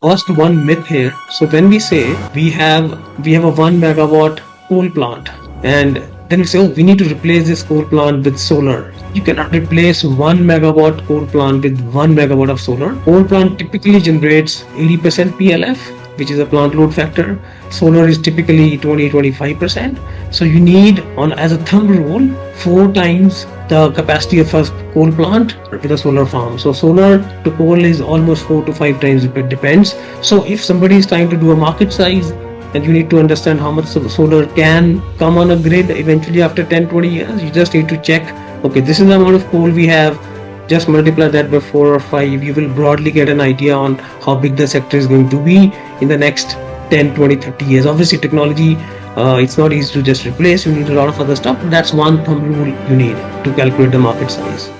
first one myth here. So when we say we have a 1 megawatt coal plant, and then we say, oh, we need to replace this coal plant with solar. You cannot replace 1 megawatt coal plant with 1 megawatt of solar. Coal plant typically generates 80% PLF, which is a plant load factor. Solar is typically 20-25%. So you need, on as a thumb rule, 4 times the capacity of a coal plant with a solar farm. So solar to coal is almost 4 to 5 times. It depends. So if somebody is trying to do a market size, and you need to understand how much solar can come on a grid eventually after 10-20 years, you just need to check, okay, this is the amount of coal we have, just multiply that by 4 or 5. You will broadly get an idea on how big the sector is going to be in the next 10, 20, 30 years. Obviously technology, it's not easy to just replace. You need a lot of other stuff. That's one thumb rule you need to calculate the market size.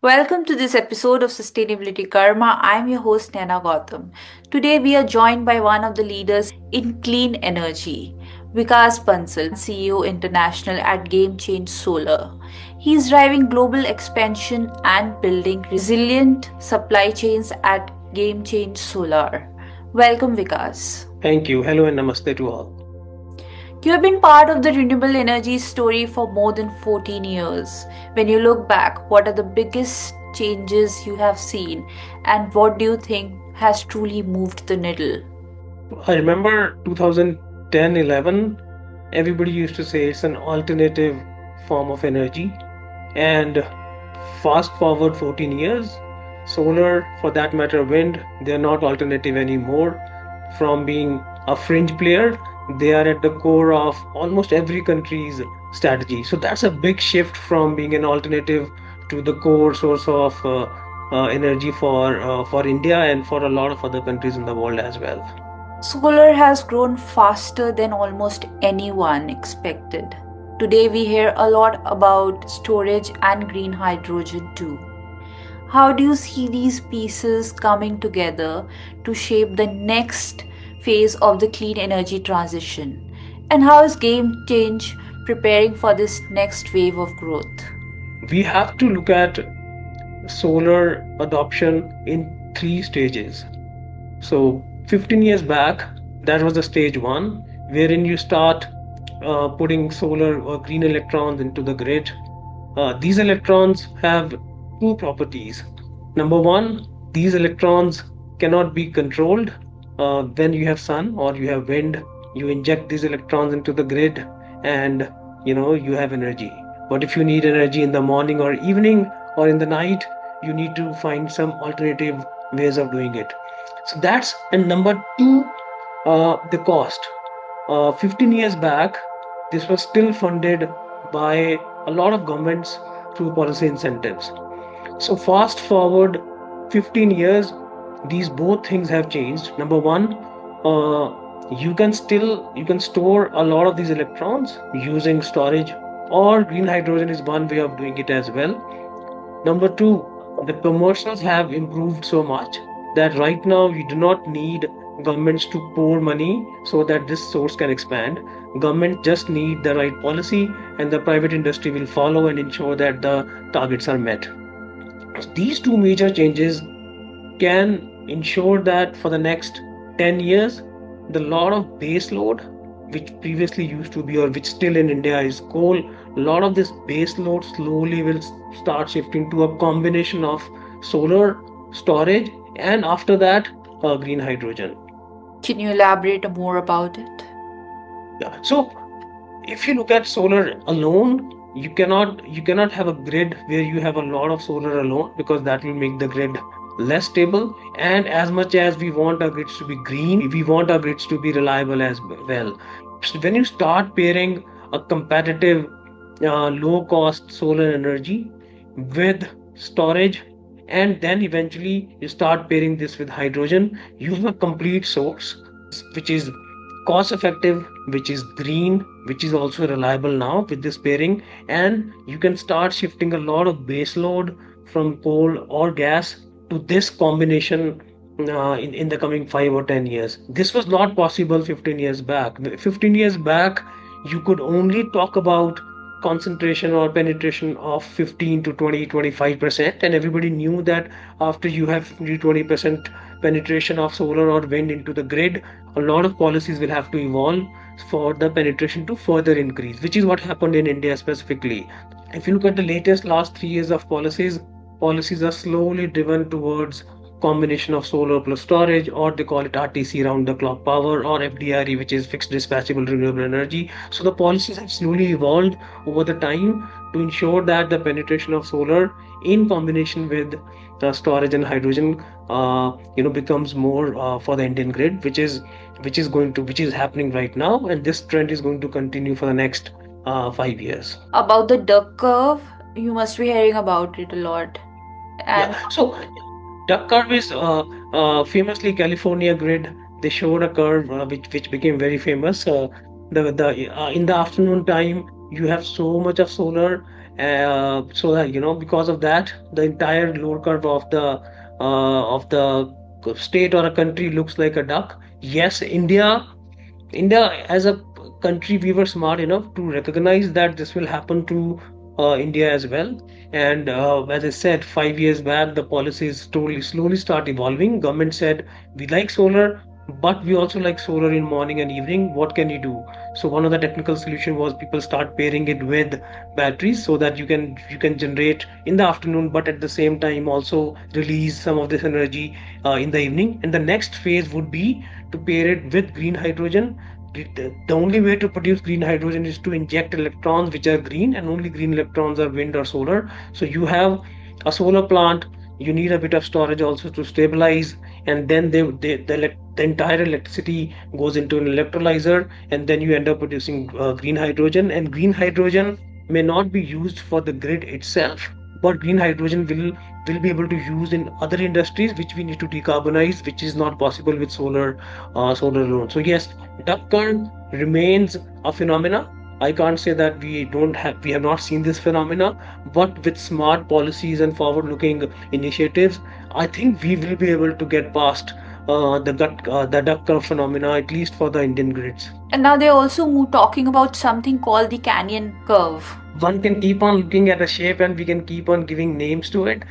Welcome to this episode of Sustainability Karma. I'm your host Naina Gautam. Today we are joined by one of the leaders in clean energy, Vikas Bansal, CEO International at GameChange Solar. He's driving global expansion and building resilient supply chains at GameChange Solar. Welcome, Vikas. Thank you. Hello and namaste to all. You have been part of the renewable energy story for more than 14 years. When you look back, what are the biggest changes you have seen, and what do you think has truly moved the needle? I remember 2010-11, everybody used to say it's an alternative form of energy. And fast forward 14 years, solar, for that matter, wind, they're not alternative anymore. From being a fringe player, they are at the core of almost every country's strategy. So that's a big shift from being an alternative to the core source of energy for India and for a lot of other countries in the world as well. Solar has grown faster than almost anyone expected. Today, we hear a lot about storage and green hydrogen too. How do you see these pieces coming together to shape the next phase of the clean energy transition? And how is Game Change preparing for this next wave of growth? We have to look at solar adoption in 3 stages. So 15 years back, that was the stage one, wherein you start putting solar or green electrons into the grid. These electrons have two properties. Number one, these electrons cannot be controlled. When you have sun or you have wind, you inject these electrons into the grid, and you have energy. But if you need energy in the morning or evening or in the night, you need to find some alternative ways of doing it. So that's, and number two, the cost. 15 years back, this was still funded by a lot of governments through policy incentives. So fast forward 15 years, these both things have changed. Number one, you can store a lot of these electrons using storage, or green hydrogen is one way of doing it as well. Number two, the commercials have improved so much that right now you do not need governments to pour money so that this source can expand. Government just need the right policy, and the private industry will follow and ensure that the targets are met. These two major changes can ensure that for the next 10 years, the lot of base load, which previously used to be, or which still in India is coal, a lot of this base load slowly will start shifting to a combination of solar, storage, and after that, green hydrogen. Can you elaborate more about it? Yeah. So if you look at solar alone, you cannot have a grid where you have a lot of solar alone, because that will make the grid less stable. And as much as we want our grids to be green, we want our grids to be reliable as well. So when you start pairing a competitive low cost solar energy with storage, and then eventually you start pairing this with hydrogen, you have a complete source which is cost effective, which is green, which is also reliable now with this pairing. And you can start shifting a lot of base load from coal or gas to this combination in the coming 5 or 10 years. This was not possible 15 years back. 15 years back, you could only talk about concentration or penetration of 15 to 20, 25%, and everybody knew that after you have 20% penetration of solar or wind into the grid, a lot of policies will have to evolve for the penetration to further increase, which is what happened in India specifically. If you look at the latest last 3 years of policies are slowly driven towards combination of solar plus storage, or they call it RTC, round the clock power, or FDRE, which is fixed dispatchable renewable energy. So the policies have slowly evolved over the time to ensure that the penetration of solar in combination with the storage and hydrogen becomes more for the Indian grid, which is happening right now, and this trend is going to continue for the next 5 years. About the duck curve, you must be hearing about it a lot. Yeah. And So duck curve is famously California grid. They showed a curve which became very famous. The In the afternoon time, you have so much of solar, so that because of that, the entire load curve of the state or a country looks like a duck. Yes, India, as a country, we were smart enough to recognize that this will happen to India as well. And as I said, 5 years back, the policies slowly start evolving. Government said we like solar, but we also like solar in morning and evening. What can you do? So one of the technical solution was people start pairing it with batteries so that you can generate in the afternoon, but at the same time also release some of this energy in the evening. And the next phase would be to pair it with green hydrogen. The only way to produce green hydrogen is to inject electrons which are green, and only green electrons are wind or solar. So you have a solar plant, you need a bit of storage also to stabilize, and then the entire electricity goes into an electrolyzer, and then you end up producing green hydrogen. And green hydrogen may not be used for the grid itself, but green hydrogen will be able to use in other industries which we need to decarbonize, which is not possible with solar alone. So yes, duck curve remains a phenomena. I can't say that we have not seen this phenomena, but with smart policies and forward-looking initiatives, I think we will be able to get past the duck curve phenomena, at least for the Indian grids. and now they're also talking about something called the canyon curve. One can keep on looking at a shape and we can keep on giving names to it.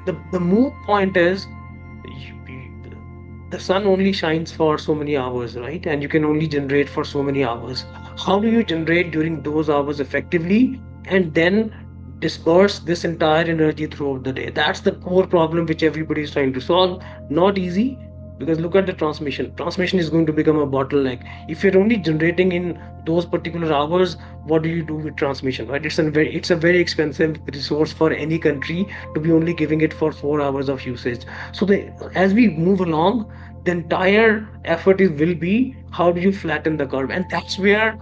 The moot point is, the sun only shines for so many hours, right? And you can only generate for so many hours. How do you generate during those hours effectively and then disperse this entire energy throughout the day? That's the core problem which everybody is trying to solve. Not easy, because look at the transmission. Transmission is going to become a bottleneck. If you're only generating in those particular hours, what do you do with transmission, right? It's a very expensive resource for any country to be only giving it for 4 hours of usage. So as we move along, the entire effort will be how do you flatten the curve, and that's where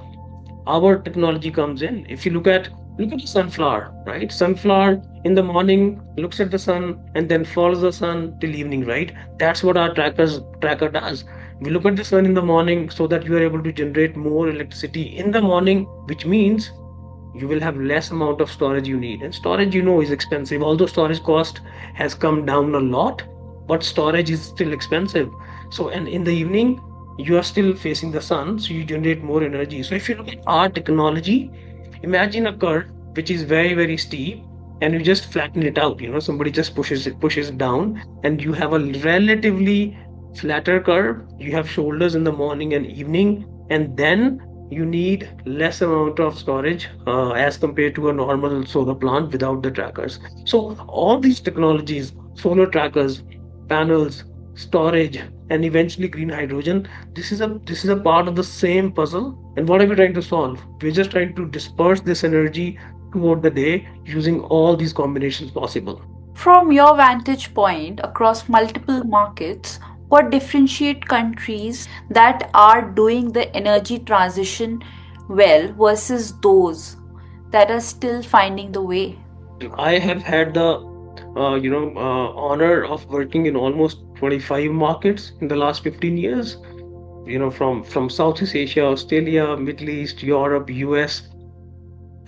our technology comes in. If you look at the sunflower, right? Sunflower in the morning looks at the sun and then follows the sun till evening, right? That's what our tracker does. We look at the sun in the morning so that you are able to generate more electricity in the morning, which means you will have less amount of storage you need. And storage, is expensive. Although storage cost has come down a lot, but storage is still expensive. So, and in the evening, you are still facing the sun, so you generate more energy. So if you look at our technology, imagine a curve which is very, very steep, and you just flatten it out. Somebody just pushes it down, and you have a relatively flatter curve. You have shoulders in the morning and evening, and then you need less amount of storage as compared to a normal solar plant without the trackers. So all these technologies, solar trackers, panels, storage, and eventually green hydrogen, this is a part of the same puzzle. And what are we trying to solve? We're just trying to disperse this energy throughout the day using all these combinations possible. From your vantage point across multiple markets, what differentiate countries that are doing the energy transition well versus those that are still finding the way? I have had the honor of working in almost 25 markets in the last 15 years. From Southeast Asia, Australia, Middle East, Europe, US,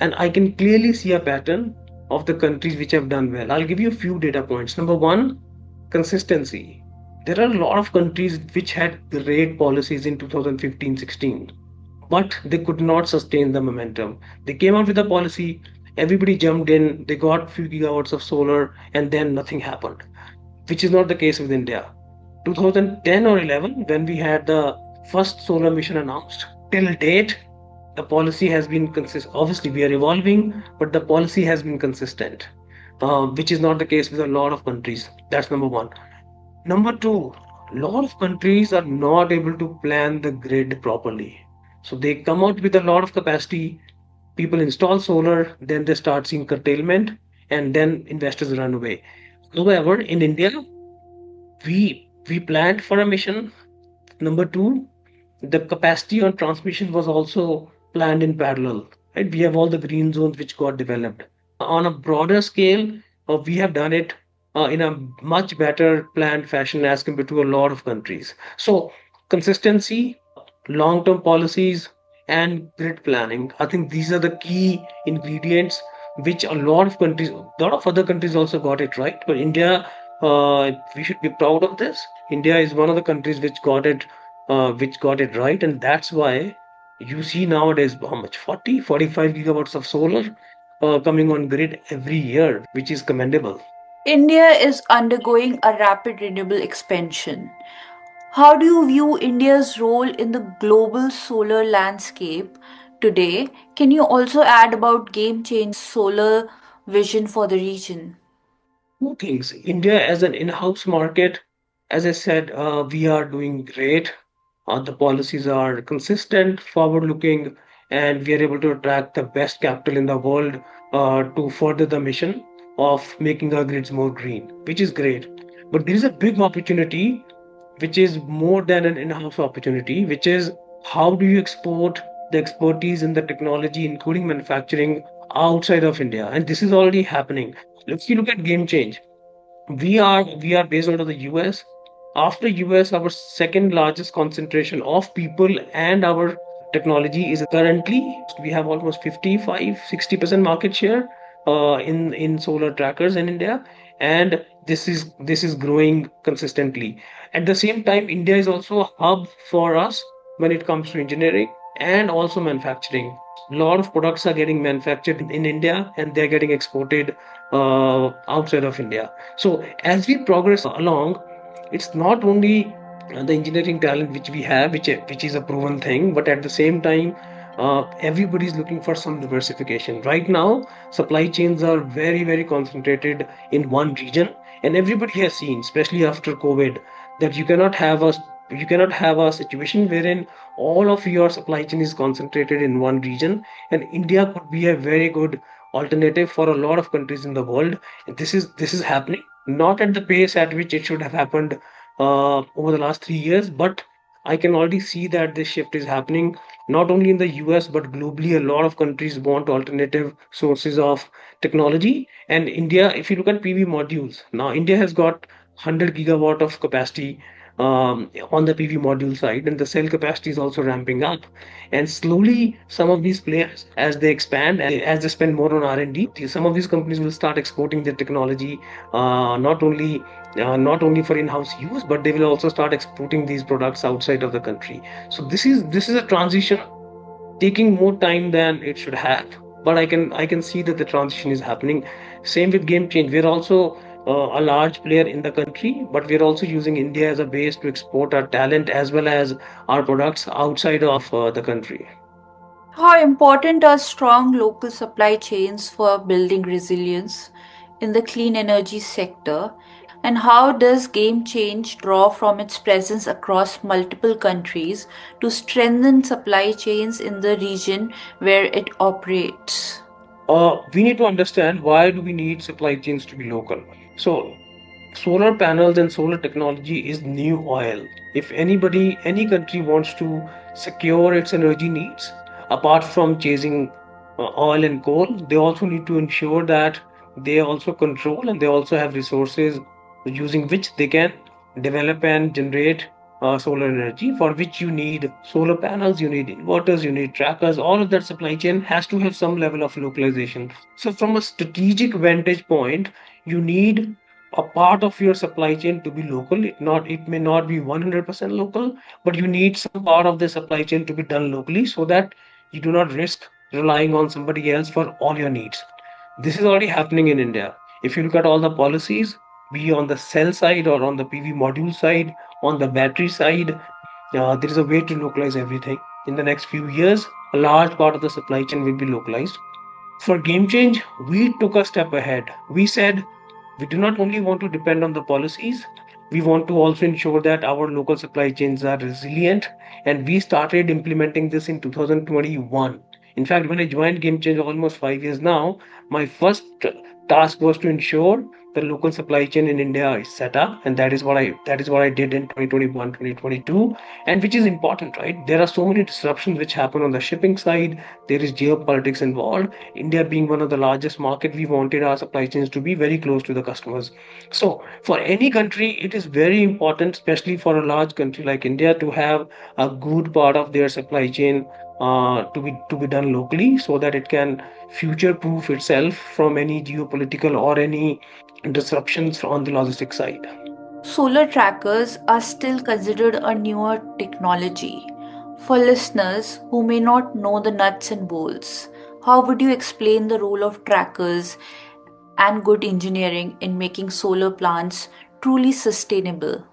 and I can clearly see a pattern of the countries which have done well. I'll give you a few data points. Number one, consistency. There are a lot of countries which had great policies in 2015-16, but they could not sustain the momentum. They came out with a policy, everybody jumped in, they got few gigawatts of solar, and then nothing happened, which is not the case with India. 2010 or 11, when we had the first solar mission announced, till date, the policy has been consistent. Obviously, we are evolving, but the policy has been consistent, which is not the case with a lot of countries. That's number one. Number two, a lot of countries are not able to plan the grid properly. So they come out with a lot of capacity, people install solar, then they start seeing curtailment, and then investors run away. However, in India, we planned for a mission. Number two, the capacity on transmission was also planned in parallel. Right? We have all the green zones which got developed. On a broader scale, we have done it in a much better planned fashion as compared to a lot of countries. So, consistency, long term policies, and grid planning. I think these are the key ingredients which a lot of countries, a lot of other countries also got it right. But India, we should be proud of this. India is one of the countries which got it right, and that's why you see nowadays how much 40, 45 gigawatts of solar coming on grid every year, which is commendable. India is undergoing a rapid renewable expansion. How do you view India's role in the global solar landscape today? Can you also add about Game Change Solar vision for the region? Two things. India as an in-house market, as I said, we are doing great. The policies are consistent, forward-looking, and we are able to attract the best capital in the world to further the mission of making our grids more green, which is great. But there is a big opportunity which is more than an in-house opportunity, which is how do you export the expertise in the technology, including manufacturing, outside of India? And this is already happening. If you look at Game Change, we are based out of the US. After US, our second largest concentration of people and our technology is currently we have almost 55-60% market share in solar trackers in India, and this is growing consistently. At the same time, India is also a hub for us when it comes to engineering and also manufacturing. A lot of products are getting manufactured in India and they're getting exported outside of India. So as we progress along, it's not only the engineering talent which we have, which is a proven thing, but at the same time, everybody is looking for some diversification. Right now, supply chains are very concentrated in one region, and everybody has seen, especially after COVID, that you cannot have a situation wherein all of your supply chain is concentrated in one region, and India could be a very good alternative for a lot of countries in the world. And this is happening not at the pace at which it should have happened over the last 3 years, but I can already see that this shift is happening not only in the US but globally. A lot of countries want alternative sources of technology, and India, if you look at PV modules, now India has got 100 gigawatt of capacity on the PV module side, and the cell capacity is also ramping up. And slowly, some of these players, as they expand, as they spend more on R&D, some of these companies will start exporting their technology, not only for in-house use, but they will also start exporting these products outside of the country. So this is a transition taking more time than it should have, but I can see that the transition is happening. Same with Game Change. We're also a large player in the country, but we're also using India as a base to export our talent as well as our products outside of the country. How important are strong local supply chains for building resilience in the clean energy sector? And how does Game Change draw from its presence across multiple countries to strengthen supply chains in the region where it operates? We need to understand why do we need supply chains to be local. So solar panels and solar technology is new oil. If any country wants to secure its energy needs, apart from chasing oil and coal, they also need to ensure that they also control and they also have resources using which they can develop and generate solar energy, for which you need solar panels, you need inverters, you need trackers. All of that supply chain has to have some level of localization. So from a strategic vantage point, you need a part of your supply chain to be local. It may not be 100% local, but you need some part of the supply chain to be done locally so that you do not risk relying on somebody else for all your needs. This is already happening in India. If you look at all the policies, be on the cell side or on the PV module side, on the battery side, there is a way to localize everything. In the next few years, a large part of the supply chain will be localized. For Game Change, we took a step ahead. We said we do not only want to depend on the policies, we want to also ensure that our local supply chains are resilient. And we started implementing this in 2021. In fact, when I joined Game Change almost 5 years now, my first task was to ensure the local supply chain in India is set up, and that is what I did in 2021, 2022, and which is important, right? There are so many disruptions which happen on the shipping side. There is geopolitics involved. India being one of the largest market, we wanted our supply chains to be very close to the customers. So for any country, it is very important, especially for a large country like India, to have a good part of their supply chain to be done locally, so that it can future proof itself from any geopolitical or any disruptions on the logistics side. Solar trackers are still considered a newer technology. For listeners who may not know the nuts and bolts, how would you explain the role of trackers and good engineering in making solar plants truly sustainable?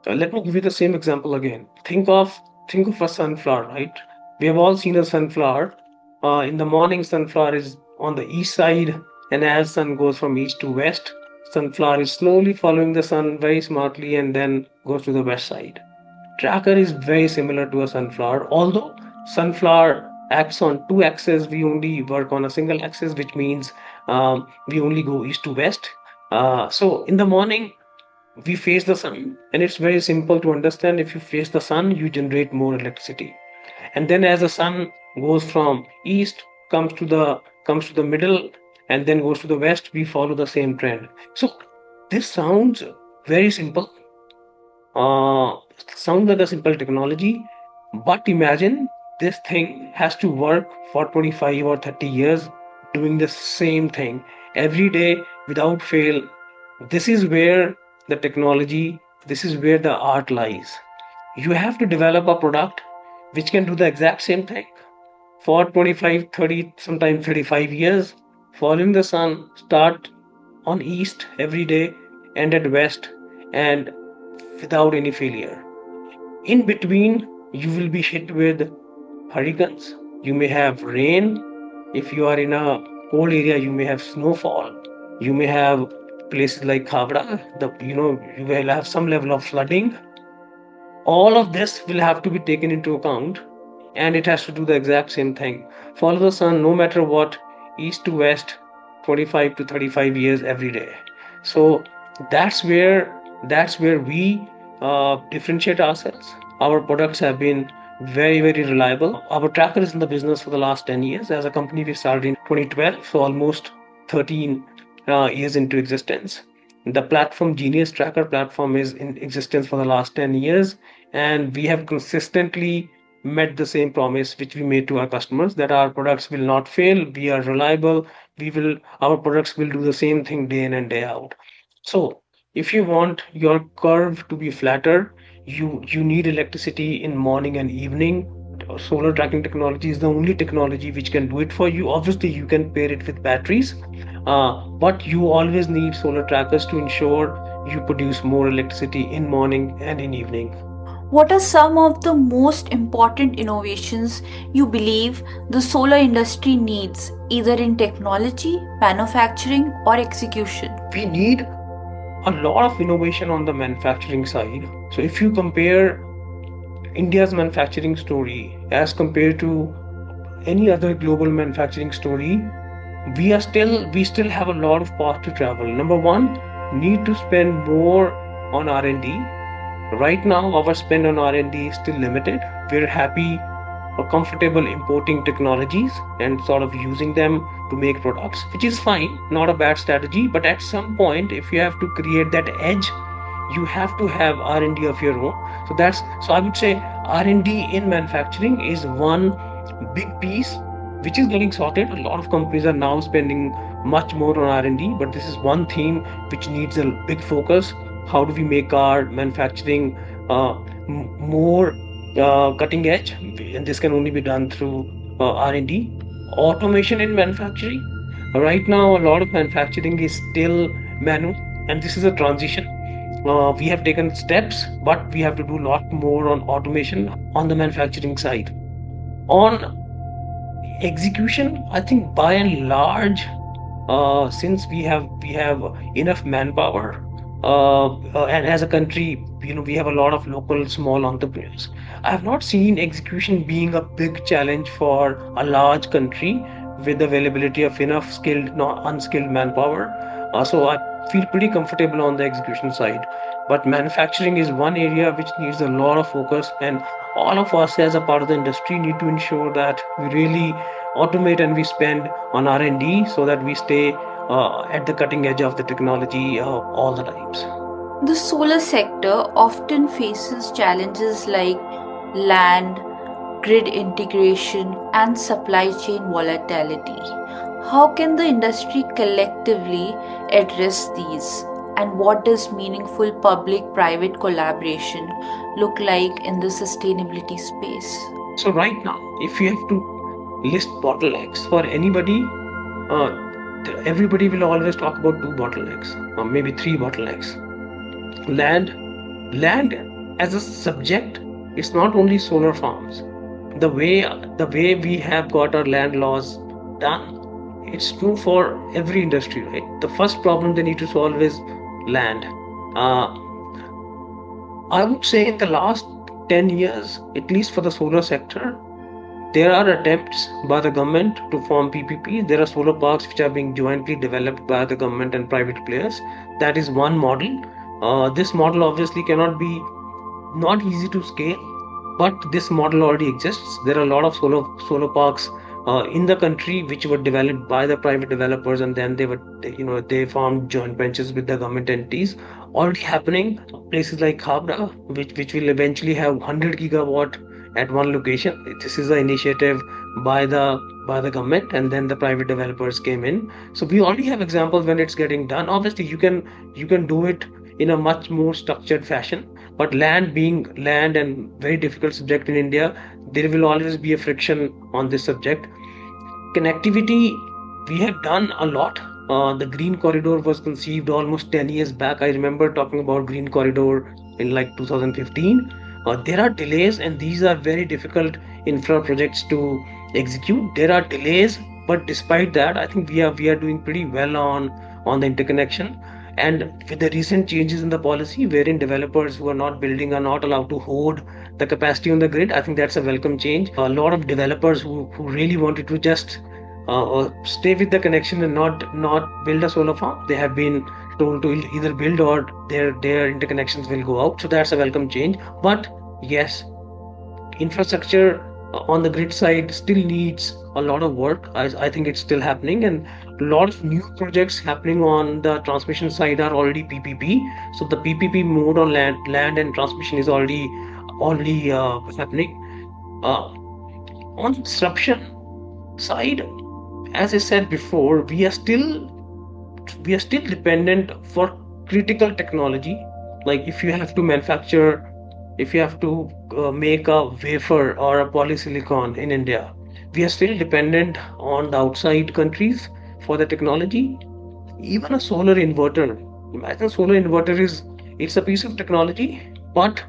Let me give you the same example again. Think of a sunflower, right? We have all seen a sunflower. In the morning, sunflower is on the east side, and as sun goes from east to west, sunflower is slowly following the sun very smartly, and then goes to the west side. Tracker is very similar to a sunflower, although sunflower acts on two axes. We only work on a single axis, which means we only go east to west. So in the morning we face the sun, and it's very simple to understand. If you face the sun, you generate more electricity, and then as the sun goes from east, comes to the middle, and then goes to the west, we follow the same trend. So this very simple uh, sounds like a simple technology, but imagine this thing has to work for 25 or 30 years doing the same thing every day without fail. This is where the technology, this is where the art lies. You have to develop a product which can do the exact same thing for 25, 30, sometimes 35 years, following the sun, start on east every day, end at west, and without any failure. In between, you will be hit with hurricanes. You may have rain. If you are in a cold area, you may have snowfall. You may have places like Khavda, you will have some level of flooding. All of this will have to be taken into account, and it has to do the exact same thing. Follow the sun no matter what, east to west, 25 to 35 years every day. So that's where that's where we differentiate ourselves. Our products have been very, very reliable. Our tracker is in the business for the last 10 years. As a company, we started in 2012, so almost 13 years into existence. The platform, Genius Tracker platform, is in existence for the last 10 years, and we have consistently met the same promise which we made to our customers, that our products will not fail, we are reliable, our products will do the same thing day in and day out. So if you want your curve to be flatter, you need electricity in morning and evening. Solar tracking technology is the only technology which can do it for you. Obviously you can pair it with batteries, but you always need solar trackers to ensure you produce more electricity in morning and in evening. What are some of the most important innovations you believe the solar industry needs, either in technology, manufacturing, or execution? We need a lot of innovation on the manufacturing side. So if you compare India's manufacturing story as compared to any other global manufacturing story, we still have a lot of path to travel. Number one, need to spend more on R&D. Right now, our spend on R&D is still limited. We're happy or comfortable importing technologies and sort of using them to make products, which is fine, not a bad strategy. But at some point, if you have to create that edge, you have to have R&D of your own. So I would say R&D in manufacturing is one big piece which is getting sorted. A lot of companies are now spending much more on R&D, but this is one theme which needs a big focus. How do we make our manufacturing more cutting edge? And this can only be done through R&D. Automation in manufacturing. Right now, a lot of manufacturing is still manual, and this is a transition. We have taken steps, but we have to do a lot more on automation on the manufacturing side. On execution, I think by and large, since we have enough manpower, and as a country, we have a lot of local small entrepreneurs. I have not seen execution being a big challenge for a large country with availability of enough skilled, not unskilled manpower. So I feel pretty comfortable on the execution side. But manufacturing is one area which needs a lot of focus, and all of us as a part of the industry need to ensure that we really automate and we spend on R&D so that we stay at the cutting edge of the technology all the times. The solar sector often faces challenges like land, grid integration, and supply chain volatility. How can the industry collectively address these? And what does meaningful public private collaboration look like in the sustainability space? So right now, if you have to list bottlenecks for anybody, uh, everybody will always talk about two bottlenecks, or maybe three bottlenecks. Land, land as a subject, it's not only solar farms. The way we have got our land laws done, it's true for every industry, right? The first problem they need to solve is land. Uh, I would say in the last 10 years, at least for the solar sector, there are attempts by the government to form PPP. There are solar parks which are being jointly developed by the government and private players. That is one model. This model obviously cannot be not easy to scale, but this model already exists. There are a lot of solar parks in the country which were developed by the private developers, and then they formed joint ventures with the government entities. Already happening places like Khabra, which will eventually have 100 gigawatt at one location. This is an initiative by the government, and then the private developers came in. So we already have examples when it's getting done. Obviously, you can do it in a much more structured fashion, but land being land and very difficult subject in India, there will always be a friction on this subject. Connectivity, we have done a lot. The green corridor was conceived almost 10 years back. I remember talking about green corridor in like 2015. There are delays, and these are very difficult infra projects to execute. There are delays, but despite that, I think we are doing pretty well on the interconnection. And with the recent changes in the policy, wherein developers who are not building are not allowed to hoard the capacity on the grid, I think that's a welcome change. A lot of developers who really wanted to just stay with the connection and not build a solar farm, they have been told to either build or their interconnections will go out. So that's a welcome change. But yes, infrastructure on the grid side still needs a lot of work. I think it's still happening, and a lot of new projects happening on the transmission side are already PPP. So the PPP mode on land and transmission is already happening. Uh, on disruption side, as I said before, we are still dependent for critical technology. Like if you have to make a wafer or a polysilicon in India, we are still dependent on the outside countries for the technology. Even a solar inverter, imagine solar inverter is it's a piece of technology, but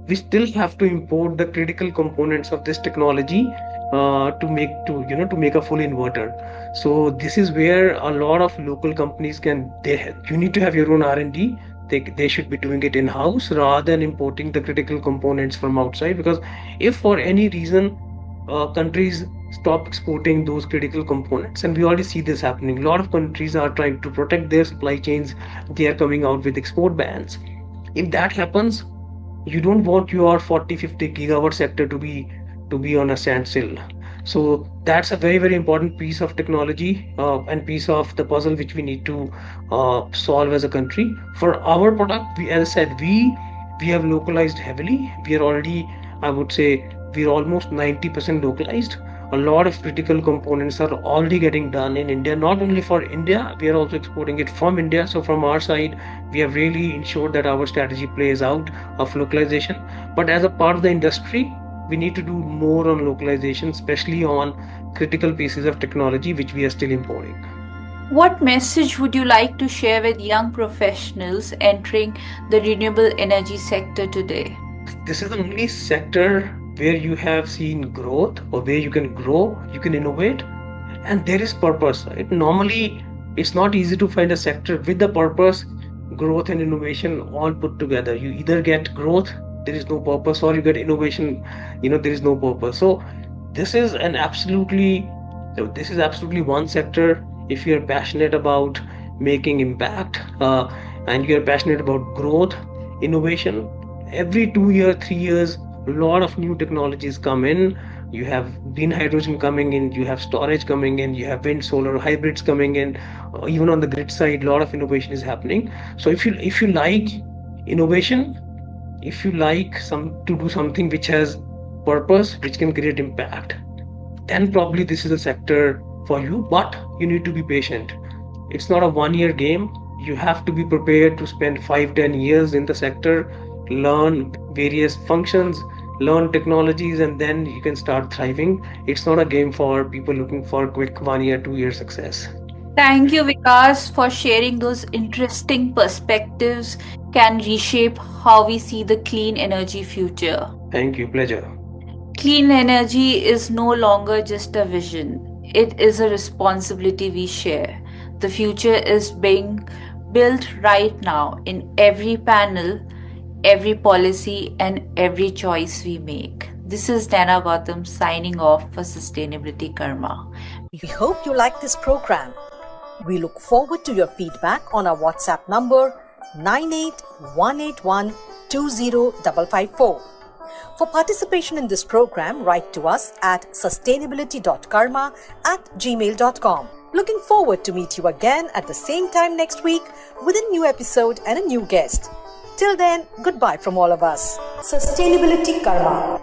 we still have to import the critical components of this technology to make a full inverter. So this is where a lot of local companies you need to have your own R&D. They should be doing it in house rather than importing the critical components from outside, because if for any reason countries stop exporting those critical components, and we already see this happening, a lot of countries are trying to protect their supply chains. They are coming out with export bans. If that happens, you don't want your 40-50 gigawatt sector to be on a standstill. So that's a very very important piece of technology and piece of the puzzle which we need to solve as a country. For our product, as I said, we have localized heavily. We are already, I would say, we're almost 90% localized. A lot of critical components are already getting done in India, not only for India, we are also exporting it from India. So from our side, we have really ensured that our strategy plays out of localization. But as a part of the industry, we need to do more on localization, especially on critical pieces of technology which we are still importing. What message would you like to share with young professionals entering the renewable energy sector today? This is the only sector where you have seen growth, or where you can grow, you can innovate, and there is purpose. Right? Normally, it's not easy to find a sector with the purpose, growth, and innovation all put together. You either get growth, there is no purpose, or you get innovation, there is no purpose. So this is an absolutely this is absolutely one sector. If you're passionate about making impact, and you're passionate about growth, innovation, every 2 year 3 years, a lot of new technologies come in. You have green hydrogen coming in, you have storage coming in, you have wind solar hybrids coming in. Even on the grid side, a lot of innovation is happening. So if you like innovation, if you like some to do something which has purpose, which can create impact, then probably this is a sector for you. But you need to be patient. It's not a 1 year game. You have to be prepared to spend 5 10 years in the sector, learn various functions, learn technologies, and then you can start thriving. It's not a game for people looking for quick 1 year 2 year success. Thank you, Vikas, for sharing those interesting perspectives can reshape how we see the clean energy future. Thank you, pleasure. Clean energy is no longer just a vision, it is a responsibility we share. The future is being built right now in every panel, every policy, and every choice we make. This is Naina Gautam signing off for Sustainability Karma. We hope you like this program. We look forward to your feedback on our WhatsApp number 9818120554. For participation in this program, write to us at sustainability.karma@gmail.com. Looking forward to meet you again at the same time next week with a new episode and a new guest. Till then, goodbye from all of us. Sustainability Karma.